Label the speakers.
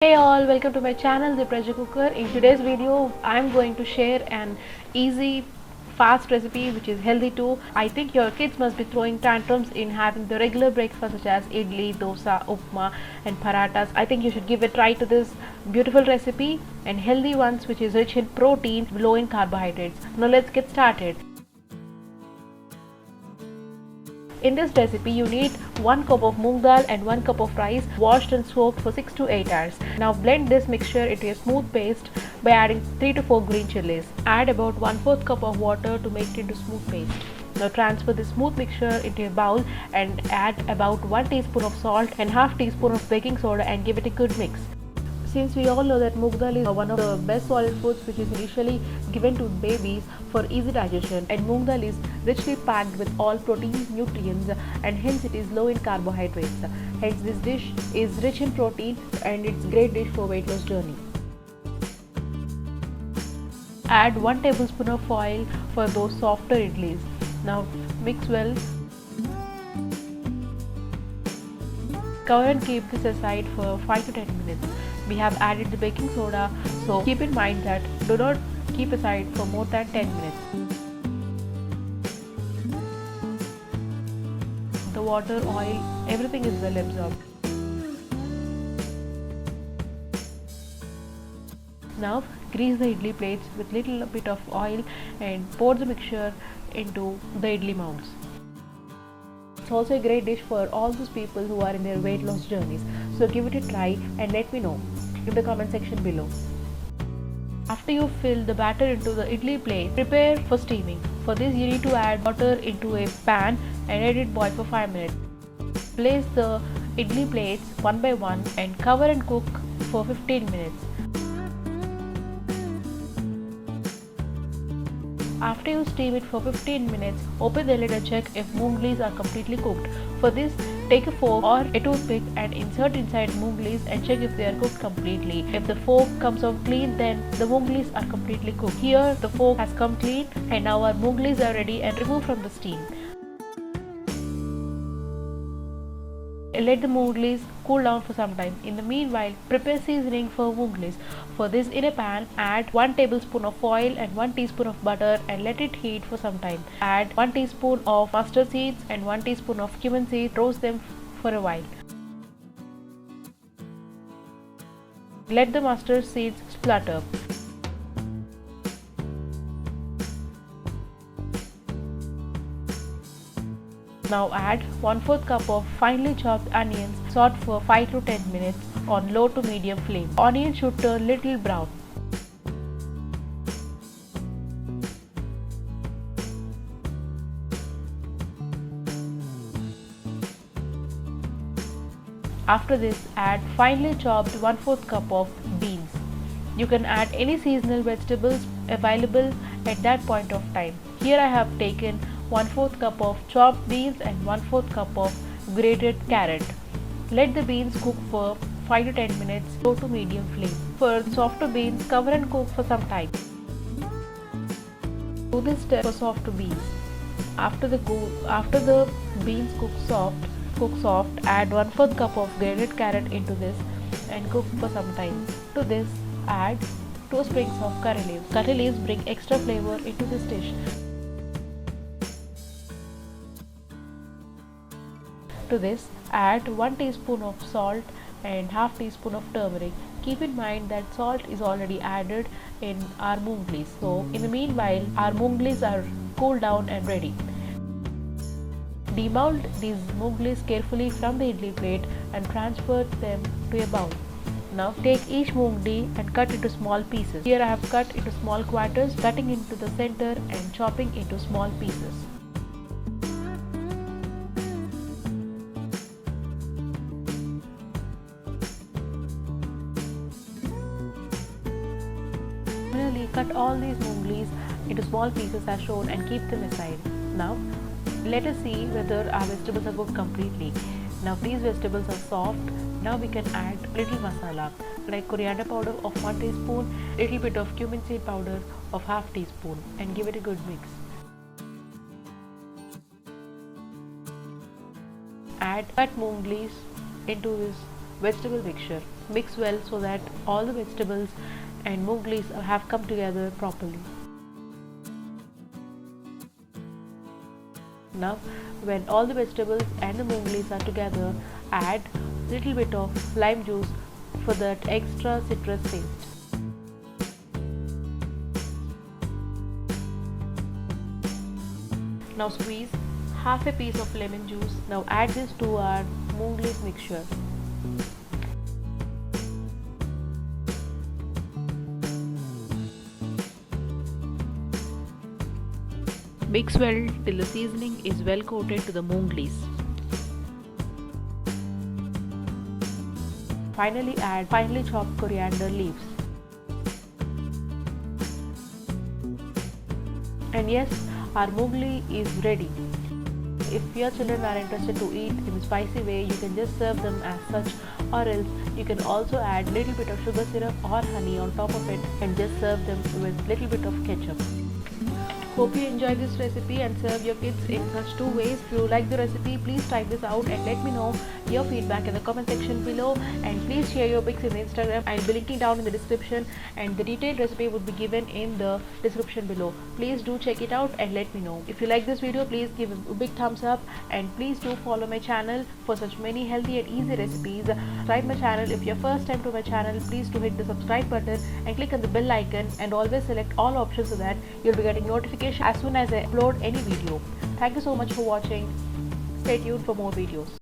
Speaker 1: Hey all, welcome to my channel The Pressure Cooker. In today's video I'm going to share an easy fast recipe which is healthy too. I think your kids must be throwing tantrums in having the regular breakfast such as idli, dosa, upma and paratas. I think you should give a try to this beautiful recipe and healthy ones which is rich in protein, low in carbohydrates. Now let's get started. In this recipe, you need 1 cup of moong dal and 1 cup of rice washed and soaked for 6 to 8 hours. Now blend this mixture into a smooth paste by adding 3 to 4 green chilies. Add about 1/4 cup of water to make it into smooth paste. Now transfer this smooth mixture into a bowl and add about 1 teaspoon of salt and half teaspoon of baking soda and give it a good mix. Since we all know that moong dal is one of the best solid foods which is initially given to babies for easy digestion, and moong dal is richly packed with all protein, nutrients and hence it is low in carbohydrates. Hence this dish is rich in protein and it's a great dish for weight loss journey. Add 1 tablespoon of oil for those softer idlis. Now mix well. Cover and keep this aside for 5 to 10 minutes. We have added the baking soda, so keep in mind that do not keep aside for more than 10 minutes. The water, oil, everything is well absorbed. Now grease the idli plates with little bit of oil and pour the mixture into the idli mounds. It's also a great dish for all those people who are in their weight loss journeys. So give it a try and let me know in the comment section below. After you fill the batter into the idli plate, prepare for steaming. For this you need to add water into a pan and let it boil for 5 minutes. Place the idli plates one by one and cover and cook for 15 minutes. After you steam it for 15 minutes, open the lid and check if moonglis are completely cooked. For this, take a fork or a toothpick and insert inside moonglis and check if they are cooked completely. If the fork comes out clean, then the moonglis are completely cooked. Here, the fork has come clean and now our moonglis are ready and removed from the steam. Let the moonglis cool down for some time. In the meanwhile, prepare seasoning for moonglis. For this, in a pan, add 1 tablespoon of oil and 1 teaspoon of butter and let it heat for some time. Add 1 teaspoon of mustard seeds and 1 teaspoon of cumin seeds. Roast them for a while. Let the mustard seeds splutter. Now add 1/4 cup of finely chopped onions. Saute for 5 to 10 minutes on low to medium flame. Onions should turn little brown. After this, add finely chopped 1/4 cup of beans. You can add any seasonal vegetables available at that point of time. Here I have taken 1/4 cup of chopped beans and 1/4 cup of grated carrot. Let the beans cook for 5 to 10 minutes, low to medium flame. For softer beans, cover and cook for some time. Do this step for softer beans. After the beans cook soft, add 1/4 cup of grated carrot into this and cook for some time. To this, add 2 sprigs of curry leaves. Curry leaves bring extra flavor into this dish. To this, add 1 teaspoon of salt and half teaspoon of turmeric. Keep in mind that salt is already added in our moonglis. So in the meanwhile, our moonglis are cooled down and ready. Demould these moonglis carefully from the idli plate and transfer them to a bowl. Now take each moongli and cut into small pieces. Here I have cut into small quarters, cutting into the center and chopping into small pieces. Finally, cut all these moonglis into small pieces as shown and keep them aside. Now let us see whether our vegetables are cooked completely. Now these vegetables are soft. Now we can add little masala like coriander powder of 1 teaspoon, little bit of cumin seed powder of half teaspoon and give it a good mix. Add cut moonglis into this vegetable mixture. Mix well so that all the vegetables and moonglis have come together properly. Now when all the vegetables and the moonglis are together, add little bit of lime juice for that extra citrus taste. Now squeeze half a piece of lemon juice. Now add this to our moonglis mixture. Mix well till the seasoning is well coated to the moonglis. Finally add finely chopped coriander leaves. And yes, our moongli is ready. If your children are interested to eat in a spicy way, you can just serve them as such, or else you can also add little bit of sugar syrup or honey on top of it and just serve them with little bit of ketchup. Hope you enjoy this recipe and serve your kids in such two ways. If you like the recipe, please try this out and let me know your feedback in the comment section below, and please share your pics in Instagram. I'll be linking down in the description, and the detailed recipe would be given in the description below. Please do check it out and let me know. If you like this video, please give a big thumbs up, and please do follow my channel for such many healthy and easy recipes. Subscribe my channel if you're first time to my channel. Please do hit the subscribe button and click on the bell icon, and always select all options so that you'll be getting notifications as soon as I upload any video. Thank you so much for watching. Stay tuned for more videos.